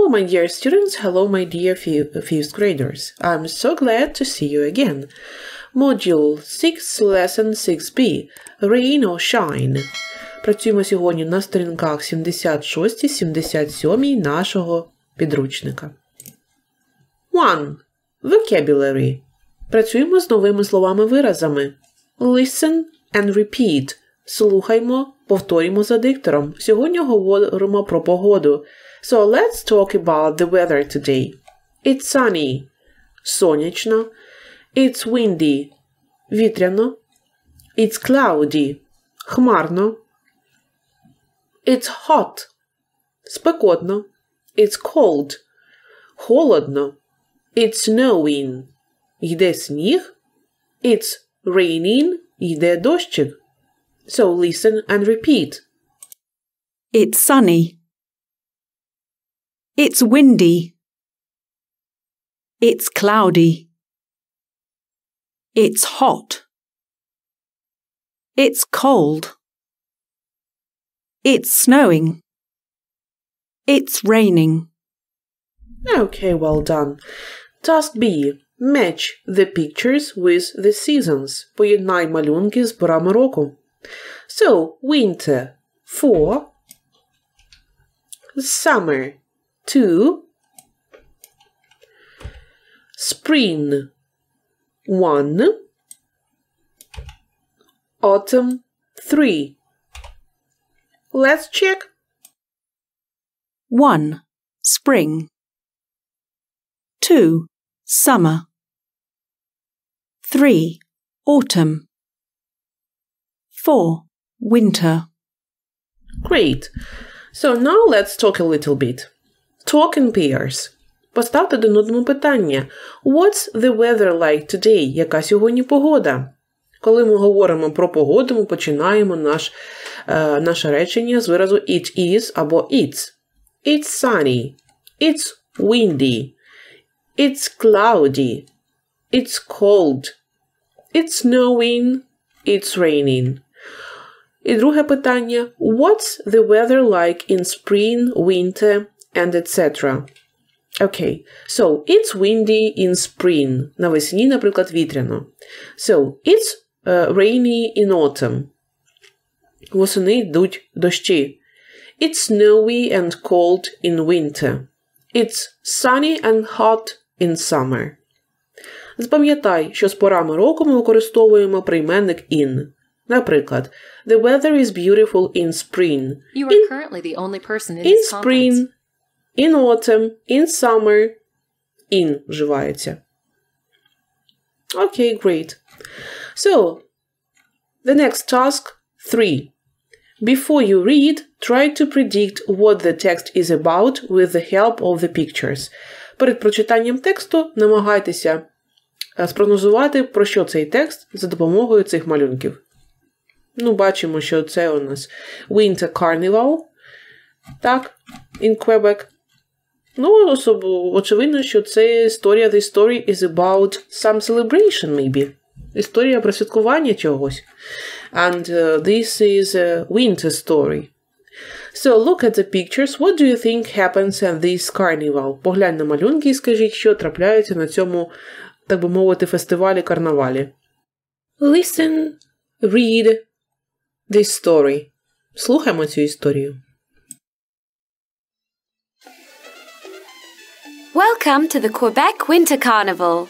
Hello, my dear students. Hello, my dear fifth graders. I'm so glad to see you again. Module 6, Lesson 6b. Rain or Shine. Працюємо сьогодні на сторінках 76-77 нашого підручника. 1. Vocabulary. Працюємо з новими словами-виразами. Listen and repeat. Слухаймо, повторюємо за диктором. Сьогодні говоримо про погоду. So let's talk about the weather today. It's sunny. Сонячно. It's windy. Вітряно. It's cloudy. Хмарно. It's hot. Спекотно. It's cold. Холодно. It's snowing. Йде сніг. It's raining. Йде дощик. So listen and repeat. It's sunny. It's windy. It's cloudy. It's hot. It's cold. It's snowing. It's raining. Okay, well done. Task B. Match the pictures with the seasons. Поєднай малюнки з порами року. So, winter, 4. Summer, 2. Spring, 1. Autumn, 3. Let's check. 1. Spring. 2. Summer. 3. Autumn. 4. Winter. Great. So now let's talk a little bit. Talk in pairs. Поставте один одному питання. What's the weather like today? Яка сьогодні погода? Коли ми говоримо про погоду, ми починаємо наше речення з виразу it is або it's. It's sunny. It's windy. It's cloudy. It's cold. It's snowing. It's raining. І друге питання. What's the weather like in spring, winter, and etc.? Okay. So, it's windy in spring. Навесні, наприклад, вітряно. So, it's rainy in autumn. Восени йдуть дощі. It's snowy and cold in winter. It's sunny and hot in summer. Запам'ятай, що з порами року ми використовуємо прийменник in. Наприклад, the weather is beautiful in spring. You are currently the only person in this conference. In spring, in autumn, in summer. In вживається. Okay, great. So, the next task, 3. Before you read, try to predict what the text is about with the help of the pictures. Перед прочитанням тексту намагайтеся спрогнозувати, про що цей текст за допомогою цих малюнків. Ну, бачимо, що це у нас Winter Carnival, так, in Quebec. Ну, очевидно, що це історія, the story is about some celebration, maybe. Історія про святкування чогось. And this is a winter story. So, look at the pictures. What do you think happens at this carnival? Поглянь на малюнки і скажіть, що трапляється на цьому, так би мовити, фестивалі-карнавалі. Listen, read this story. Слухаймо цю історію. Welcome to the Quebec Winter Carnival.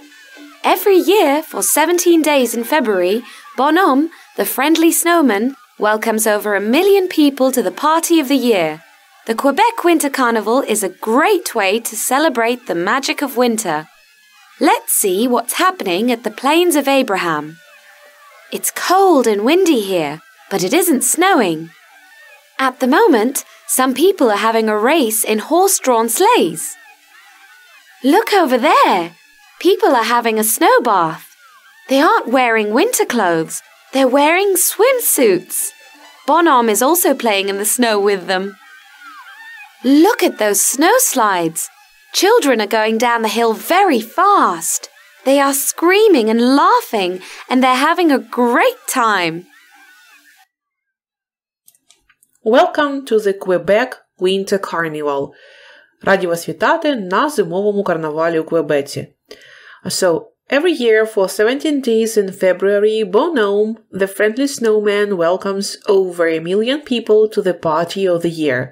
Every year, for 17 days in February, Bonhomme, the friendly snowman, welcomes over 1 million people to the party of the year. The Quebec Winter Carnival is a great way to celebrate the magic of winter. Let's see what's happening at the Plains of Abraham. It's cold and windy here, but it isn't snowing. At the moment, some people are having a race in horse-drawn sleighs. Look over there! People are having a snow bath. They aren't wearing winter clothes. They're wearing swimsuits. Bonhomme is also playing in the snow with them. Look at those snow slides. Children are going down the hill very fast. They are screaming and laughing, and they're having a great time. Welcome to the Quebec Winter Carnival. Раді вас вітати на зимовому карнавалі у Квебеці. So, every year for 17 days in February, Bonhomme, the friendly snowman, welcomes over 1 million people to the party of the year.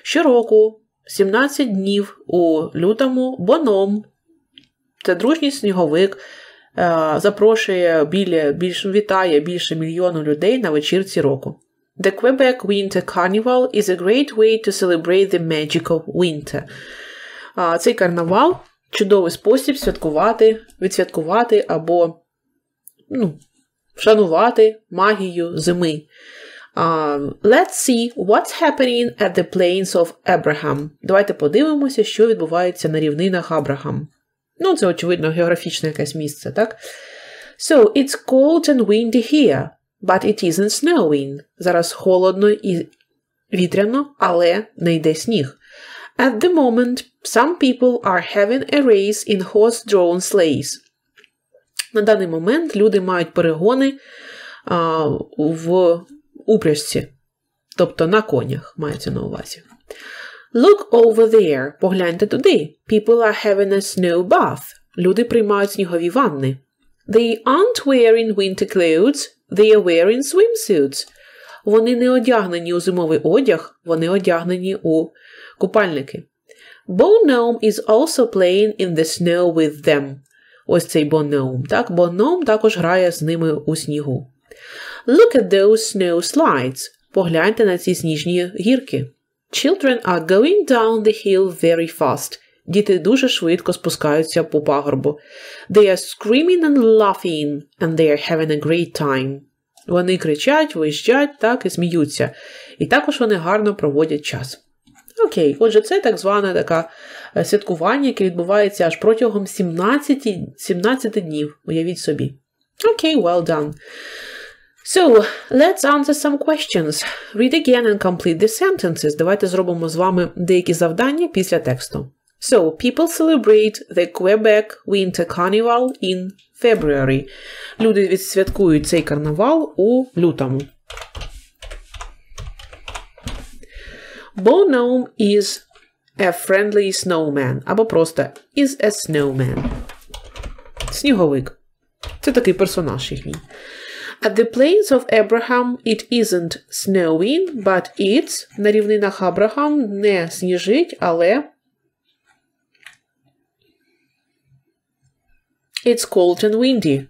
Щороку, 17 днів у лютому, Bonhomme, це дружній сніговик, вітає більше мільйону людей на вечірці року. The Quebec Winter Carnival is a great way to celebrate the magic of winter. Цей карнавал – чудовий спосіб відсвяткувати або вшанувати магію зими. Let's see what's happening at the plains of Abraham. Давайте подивимося, що відбувається на рівнинах Абрахам. Це, очевидно, географічне якесь місце, так? So, it's cold and windy here, but it isn't snowing. Зараз холодно і вітряно, але не йде сніг. At the moment, some people are having a race in horse-drawn sleighs. На даний момент люди мають перегони в упряжці, тобто на конях, мається на увазі. Look over there. Погляньте туди. People are having a snow bath. Люди приймають снігові ванни. They aren't wearing winter clothes. They are wearing swimsuits. Вони не одягнені у зимовий одяг, вони одягнені у купальники. Bonhomme is also playing in the snow with them. Ось цей Bonhomme, так? Bonhomme також грає з ними у снігу. Look at those snow slides. Погляньте на ці сніжні гірки. Children are going down the hill very fast. Діти дуже швидко спускаються по пагорбу. They are screaming and laughing, and they are having a great time. Вони кричать, визжать, так, і сміються. І також вони гарно проводять час. Окей, отже, це так зване таке святкування, яке відбувається аж протягом 17 днів. Уявіть собі. Окей, well done. So, let's answer some questions. Read again and complete the sentences. Давайте зробимо з вами деякі завдання після тексту. So, people celebrate the Quebec Winter Carnival in February. Люди відсвяткують цей карнавал у лютому. Bonhomme is a friendly snowman. Або просто is a snowman. Сніговик. Це такий персонаж їхній. At the plains of Abraham it isn't snowing, but it's, на рівнинах Абрахам не сніжить, але it's cold and windy.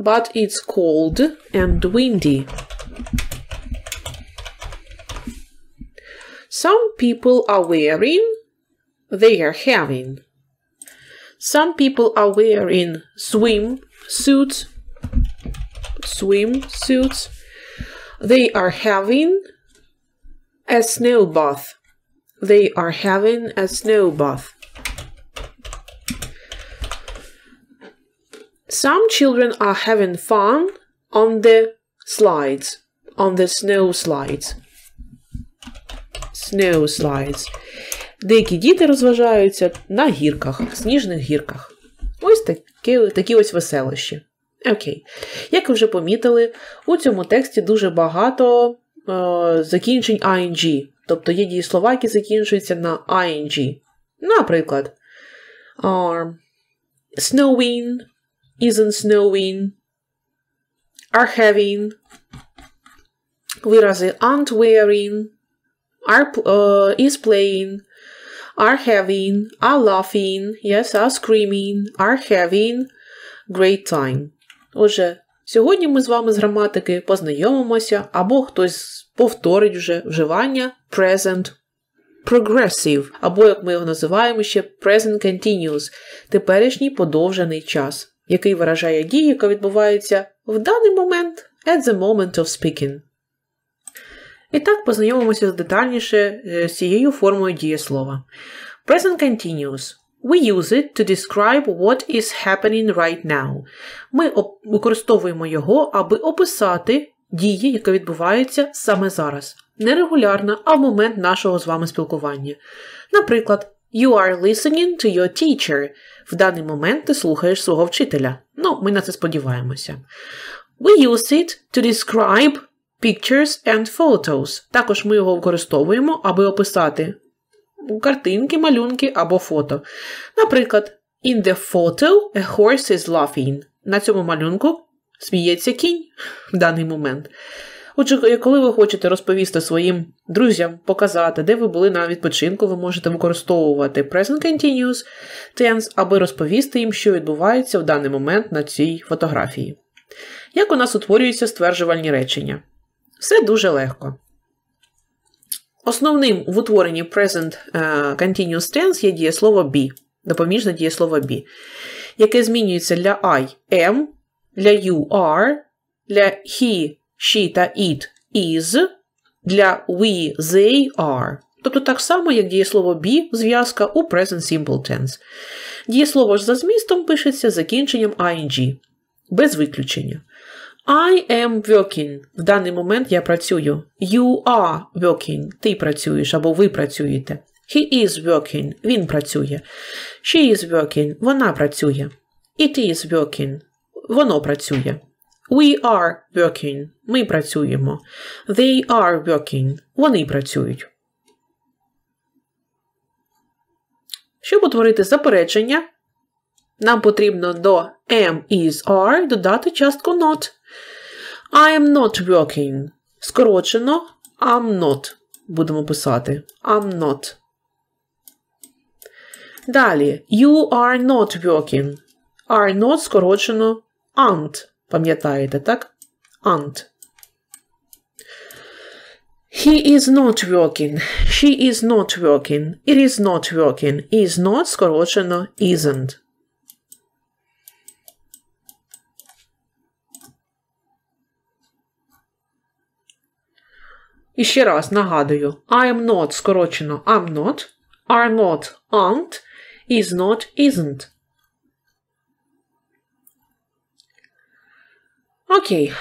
But it's cold and windy. Some people are wearing, they are having. Some people are wearing swimsuits. They are having a snow bath. They are having a snow bath. Some children are having fun on the slides, on the snow slides. Snow slides. Деякі діти розважаються на гірках, сніжних гірках. Ось такі ось веселощі. Окей. Як ви вже помітили, у цьому тексті дуже багато закінчень ing. Тобто є дієслова, які закінчуються на ing. Наприклад, snowing, isn't snowing, are having, вирази aren't wearing, is playing, are having, are laughing, yes, are screaming, are having great time. Отже, сьогодні ми з вами з граматики познайомимося, або хтось повторить вже вживання present progressive, або, як ми його називаємо ще, present continuous, теперішній подовжений час, який виражає дію, яка відбувається в даний момент, at the moment of speaking. І так познайомимося детальніше з цією формою дієслова. Present continuous. We use it to describe what is happening right now. Ми використовуємо його, аби описати дії, яка відбувається саме зараз. Не регулярно, а в момент нашого з вами спілкування. Наприклад, you are listening to your teacher. В даний момент ти слухаєш свого вчителя. Ми на це сподіваємося. We use it to describe pictures and photos. Також ми його використовуємо, аби описати картинки, малюнки або фото. Наприклад, in the photo a horse is laughing. На цьому малюнку сміється кінь в даний момент. Отже, коли ви хочете розповісти своїм друзям, показати, де ви були на відпочинку, ви можете використовувати present continuous tense, аби розповісти їм, що відбувається в даний момент на цій фотографії. Як у нас утворюються стверджувальні речення? Все дуже легко. Основним в утворенні present continuous tense є дієслово be, допоміжне дієслово be, яке змінюється для I am, для you are, для he, she та it is, для we, they are. Тобто так само, як дієслово be, зв'язка у present simple tense. Дієслово ж за змістом пишеться закінченням ing, без виключення. I am working. В даний момент я працюю. You are working. Ти працюєш або ви працюєте. He is working. Він працює. She is working. Вона працює. It is working. Воно працює. We are working. Ми працюємо. They are working. Вони працюють. Щоб утворити заперечення, нам потрібно до am, is, are додати частку not. I am not working. Скорочено I'm not. Будемо писати. I'm not. Далі. You are not working. Are not скорочено aren't. Пам'ятаєте, так? Aren't. He is not working. She is not working. It is not working. Is not скорочено isn't. І ще раз нагадую. I am not скорочено I'm not. Are not aren't. Is not isn't. Окей.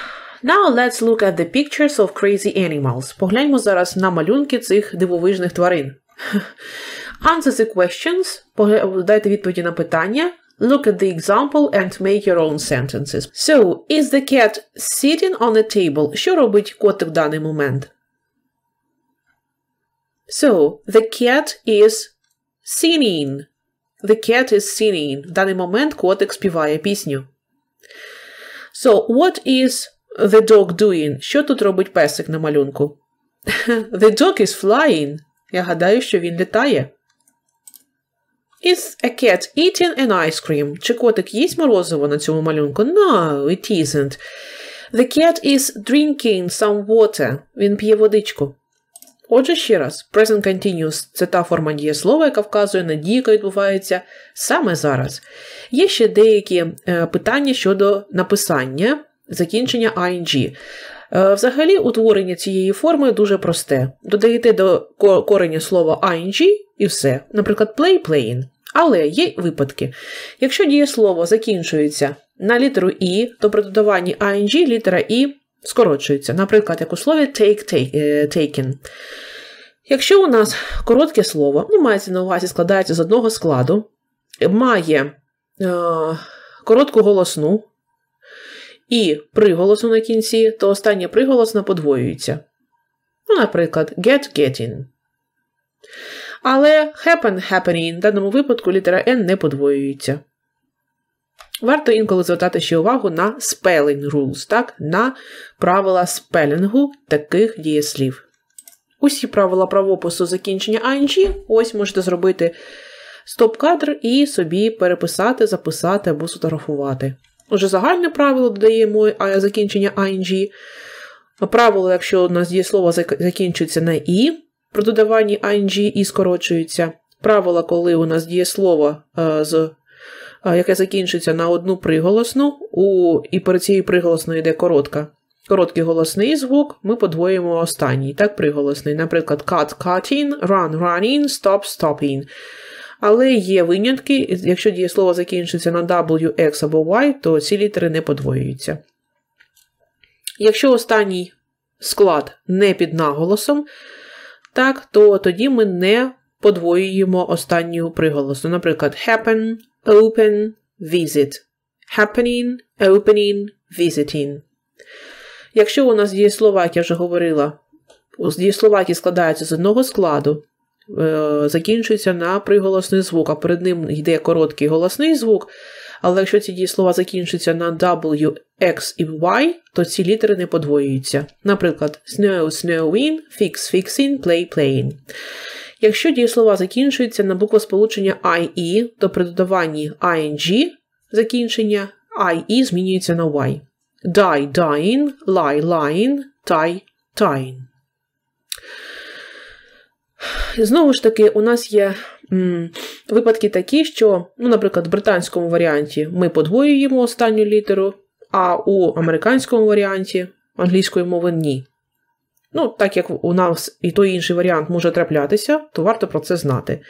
Now let's look at the pictures of crazy animals. Погляньмо зараз на малюнки цих дивовижних тварин. Answer the questions. Дайте відповіді на питання. Look at the example and make your own sentences. So, is the cat sitting on a table? Що робить котик в даний момент? So, the cat is singing. The cat is singing. В даний момент котик співає пісню. So, what is the dog doing? Що тут робить песик на малюнку? The dog is flying. Я гадаю, що він літає. Is a cat eating an ice cream? Чи котик їсть морозиво на цьому малюнку? No, it isn't. The cat is drinking some water. Він п'є водичку. Отже, ще раз, present continuous – це та форма дієслова, яка вказує на дію, яка відбувається саме зараз. Є ще деякі питання щодо написання, закінчення ing. Взагалі, утворення цієї форми дуже просте. Додаєте до кореня слова ing і все. Наприклад, play – playing. Але є випадки. Якщо дієслово закінчується на літеру «і», то при додаванні ing літера «і» скорочується. Наприклад, як у слові taken. Якщо у нас коротке слово, мається на увазі, складається з одного складу, має коротку голосну і приголосну на кінці, то остання приголосна подвоюється. Наприклад, get, getting. Але happen, happening, в даному випадку літера N не подвоюється. Варто інколи звертати ще увагу на spelling rules, так? На правила спелінгу таких дієслів. Усі правила правопису закінчення ing, ось можете зробити стоп-кадр і собі переписати, записати або сфотографувати. Отже, загальне правило додаємо закінчення ing. Правило, якщо у нас дієслово закінчується на і, при додаванні ing і скорочується. Правило, коли у нас дієслово яке закінчується на одну приголосну, і перед цією приголосною йде короткий голосний звук, ми подвоїмо останній, так, приголосний. Наприклад, cut, cutting, run, running, stop, stopping. Але є винятки, якщо дієслово закінчується на W, X або Y, то ці літери не подвоюються. Якщо останній склад не під наголосом, так, то тоді ми не подвоюємо останню приголосну. Наприклад, happen, open, visit. Happening, opening, visiting. Якщо у нас дієслова, як я вже говорила, дієслова, які складаються з одного складу, закінчуються на приголосний звук, а перед ним йде короткий голосний звук, але якщо ці дієслова закінчуються на W, X і Y, то ці літери не подвоюються. Наприклад, snow, snowing, fix, fixing, play, playing. Якщо дієслова закінчуються на буквосполучення IE, то при додаванні ING закінчення IE змінюється на Y. Die, dying, lie, lying, tie, tying. Знову ж таки, у нас є випадки такі, що, наприклад, в британському варіанті ми подвоюємо останню літеру, а у американському варіанті англійської мови ні. Так як у нас і той інший варіант може траплятися, то варто про це знати.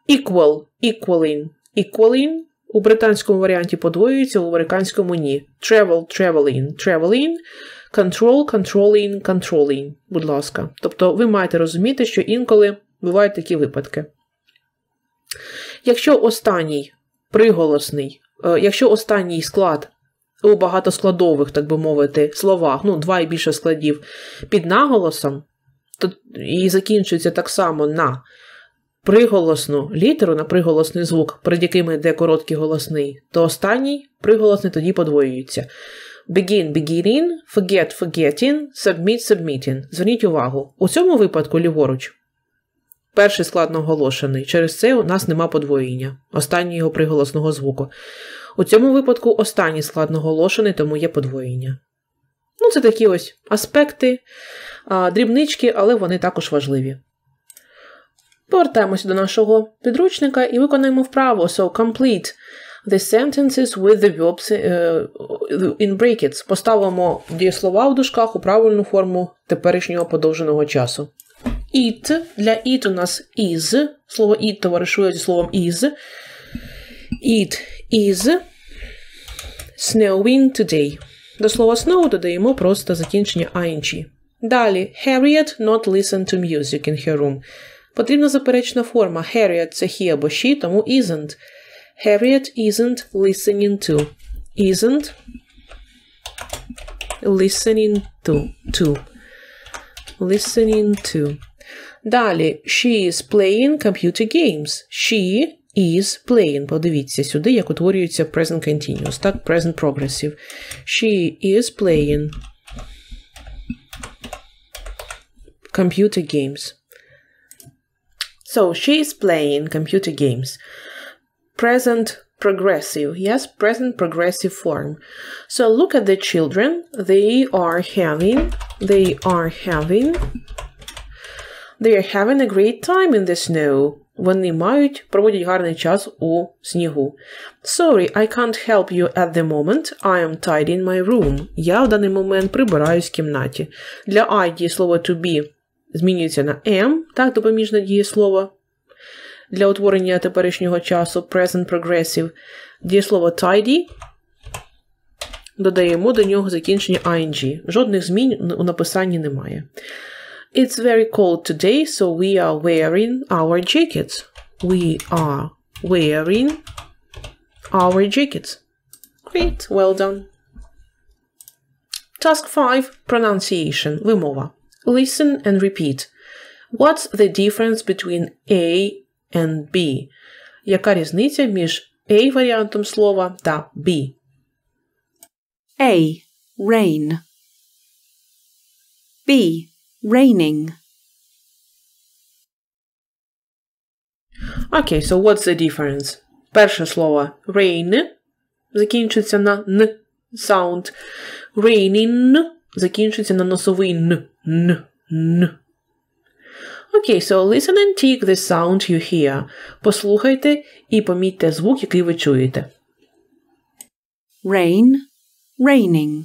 Equal, equaling, equaling у британському варіанті подвоюється, у американському ні. Travel, traveling, traveling, control, controlling, controlling. Будь ласка. Тобто ви маєте розуміти, що інколи бувають такі випадки. Якщо останній приголосний, якщо останній склад у багатоскладових, так би мовити, словах, 2 і більше складів, під наголосом, то і закінчується так само на приголосну літеру, на приголосний звук, перед яким йде короткий голосний, то останній приголосний тоді подвоюється. Begin, beginning, forget, forgetting, submit, submitting. Зверніть увагу, у цьому випадку ліворуч перший склад наголошений, через це у нас нема подвоєння, останнього приголосного звуку. У цьому випадку останній склад наголошений, тому є подвоєння. Це такі ось аспекти, дрібнички, але вони також важливі. Повертаємося до нашого підручника і виконаємо вправо. So, complete the sentences with the verbs in brackets. Поставимо дієслова в дужках у правильну форму теперішнього подовженого часу. Eat. Для eat у нас is. Слово eat товаришує зі словом is. It is snowing today. До слова snow додаємо просто закінчення ing. Далі. Harriet not listen to music in her room. Потрібна заперечна форма. Harriet – це he або she, тому isn't. Harriet isn't listening to. Isn't listening to. Listening to. Далі. She is playing computer games. She is playing. Подивіться сюди, як утворюється present continuous. Так, present progressive. She is playing computer games. So, she is playing computer games. Present progressive. Yes, present progressive form. So, look at the children. They are having a great time in the snow. Вони проводять гарний час у снігу. Sorry, I can't help you at the moment. I am tidying my room. Я в даний момент прибираюсь в кімнаті. Для I дієслово to be змінюється на am, так, допоміжне дієслово. Для утворення теперішнього часу present progressive. Дієслово tidy додаємо до нього закінчення ing. Жодних змін у написанні немає. It's very cold today, so we are wearing our jackets. We are wearing our jackets. Great, well done. Task 5. Pronunciation. Вимова. Listen and repeat. What's the difference between A and B? Яка різниця між A варіантом слова та B? A. Rain. B. Raining. Okay, so what's the difference? Перше слово rain закінчується на н sound. Raining закінчується на носовий н. Okay, so listen and tick the sound you hear. Послухайте і помітьте звук, який ви чуєте. Rain, raining.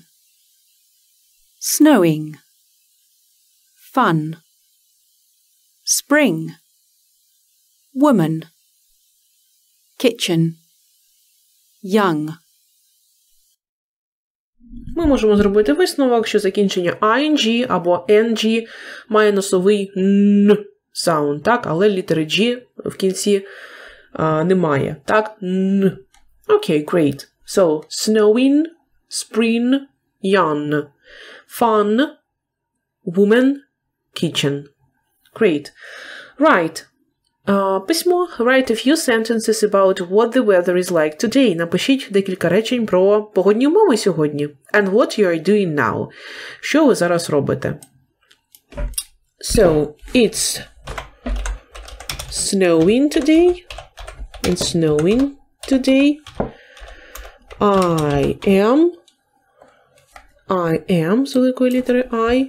Snowing. Fun. Spring. Woman. Kitchen. Young. Ми можемо зробити висновок, що закінчення ing або ng має носовий н саунд, так, але літери G в кінці немає, так, н. Окей, great. So, snowing, spring, young. Fun, woman, kitchen. Great. Right. Письмо. Write a few sentences about what the weather is like today. Напишіть декілька речень про погодні умови сьогодні. And what you are doing now. Що ви зараз робите? So, it's snowing today. It's snowing today. I am, з великої літери I.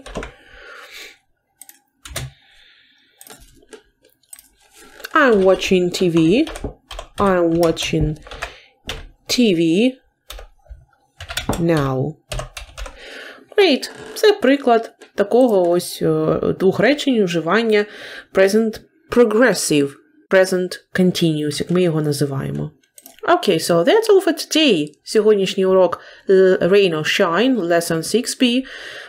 I'm watching TV. I'm watching TV now. Great. Це приклад такого ось двох речень вживання present progressive, present continuous, як ми його називаємо. Okay, so that's all for today. Сьогоднішній урок Rain or Shine, Lesson 6b,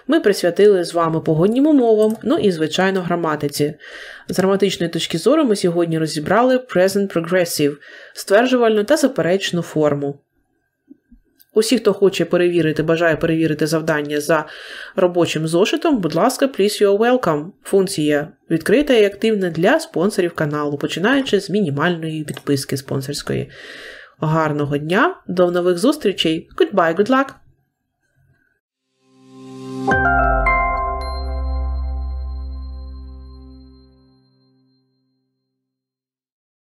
ми присвятили з вами погоднім умовам, ну і, звичайно, граматиці. З граматичної точки зору ми сьогодні розібрали present progressive, стверджувальну та заперечну форму. Усі, хто хоче перевірити, бажає перевірити завдання за робочим зошитом, будь ласка, please you are welcome. Функція відкрита і активна для спонсорів каналу, починаючи з мінімальної підписки спонсорської. Гарного дня, до нових зустрічей. Goodbye, good luck!